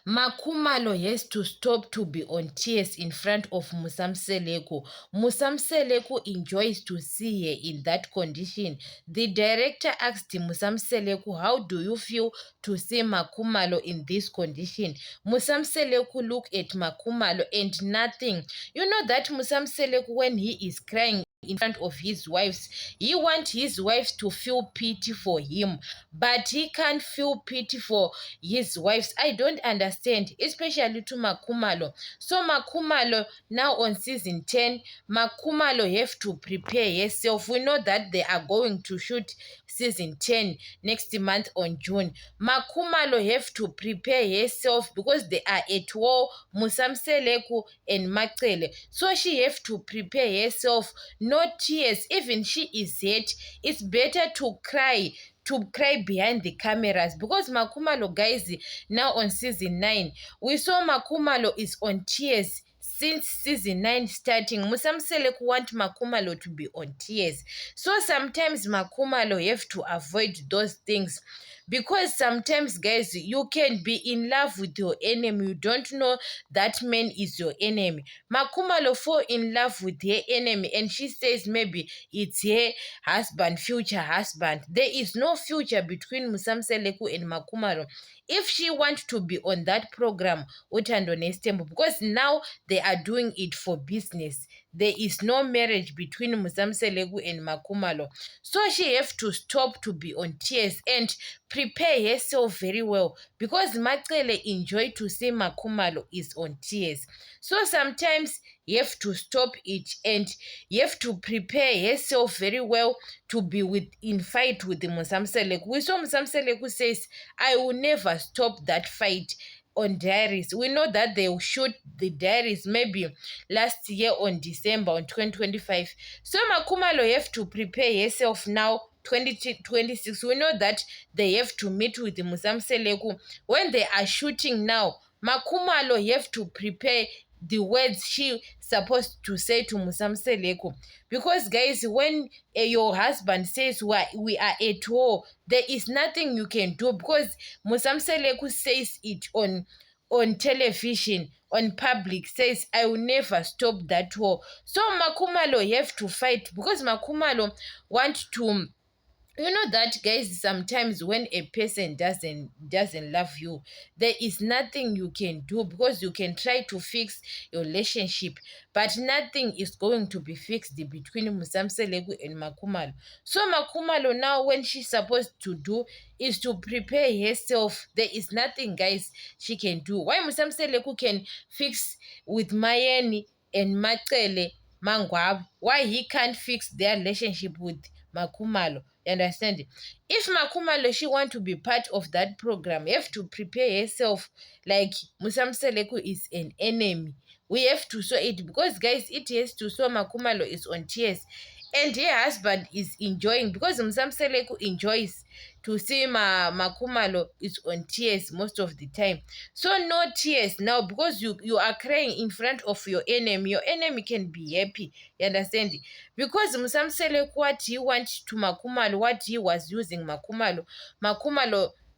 Makhumalo has to stop to be on tears in front of Musamseleko. Musamseleko enjoys to see her in that condition. The director asked Musamseleko, how do you feel to see Makhumalo in this condition? Musamseleko looked at Makhumalo and nothing. You know that Musamseleko, when he is crying in front of his wives, he wants his wives to feel pity for him, but he can't feel pity for his wives. I don't understand, especially to Makhumalo. So Makhumalo, now on season 10, Makhumalo have to prepare herself. We know that they are going to shoot season 10 next month on June. Makhumalo have to prepare herself because they are at war, Musamseleko and Macele. So she have to prepare herself. No tears, even she is hurt. It's better to cry behind the cameras, because Makhumalo, guys, now on season 9, we saw Makhumalo is on tears since season 9 starting. Musamseleko want Makhumalo to be on tears. So sometimes Makhumalo have to avoid those things, because sometimes, guys, you can be in love with your enemy. You don't know that man is your enemy. Makhumalo fall in love with her enemy, and she says maybe it's her husband, future husband. There is no future between Musamseleko and Makhumalo. If she wants to be on that program, Utando Nestembo, because now they are doing it for business. There is no marriage between Musamseleko and Makhumalo. So she have to stop to be on tears and prepare herself very well, because Macele enjoy to see Makhumalo is on tears. So sometimes you have to stop it, and you have to prepare yourself very well to be in fight with the Musamseleko. We saw Musamseleko says, I will never stop that fight on Diaries. We know that they will shoot the Diaries maybe last year on December on 2025. So Makhumalo have to prepare yourself now 2026. We know that they have to meet with the Musamseleko. When they are shooting now, Makhumalo have to prepare the words she supposed to say to Musamseleko. Because, guys, when your husband says we are at war, there is nothing you can do, because Musamseleko says it on television, on public, says, I will never stop that war. So Makhumalo have to fight, because Makhumalo want to, you know that, guys, sometimes when a person doesn't love you, there is nothing you can do, because you can try to fix your relationship, but nothing is going to be fixed between Musamseleko and Makhumalo. So Makhumalo now, when she's supposed to do is to prepare herself. There is nothing, guys, she can do. Why Musamseleko can fix with Mayeni and Macele Mangwab, why he can't fix their relationship with Makhumalo? You understand? If Makhumalo she want to be part of that program, you have to prepare yourself like Musamseleko is an enemy. We have to show it, because, guys, it has to show Makhumalo is on tears and her husband is enjoying, because Musamseleko enjoys to see Makhumalo is on tears most of the time. So no tears now, because you are crying in front of your enemy. Your enemy can be happy. You understand? Because Musamseleko, what he wants to Makhumalo, what he was using Makhumalo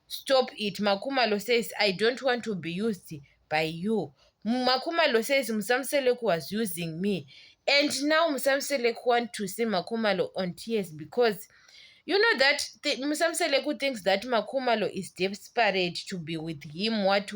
stop it. Makhumalo says, I don't want to be used by you. Makhumalo says Musamseleko was using me. And now Musamseleko want to see Makhumalo on tears, because you know that Musamseleko thinks that Makhumalo is desperate to be with him, what.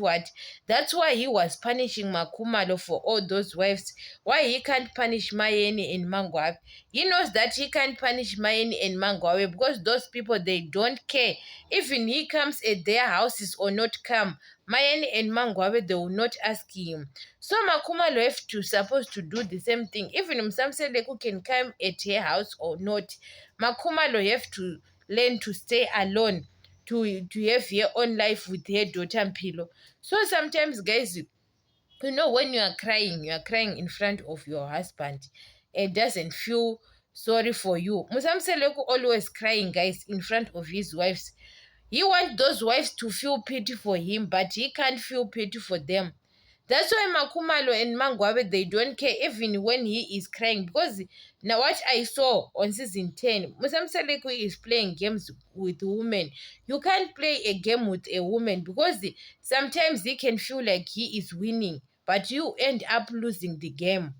That's why he was punishing Makhumalo for all those wives. Why he can't punish Mayeni and Mangwawe? He knows that he can't punish Mayeni and Mangwawe, because those people, they don't care. Even he comes at their houses or not come, Mayeni and Mangwawe, they will not ask him. So Makhumalo have to supposed to do the same thing. Even Musamseleko can come at her house or not, Makhumalo have to learn to stay alone, to have her own life with her daughter Mpilo. So sometimes, guys, you know, when you are crying in front of your husband, it doesn't feel sorry for you. Musamseleko always crying, guys, in front of his wives. He wants those wives to feel pity for him, but he can't feel pity for them. That's why Makumalo and Mangwabe, they don't care even when he is crying. Because now what I saw on season 10, Musamseleku is playing games with women. You can't play a game with a woman because sometimes he can feel like he is winning, but you end up losing the game.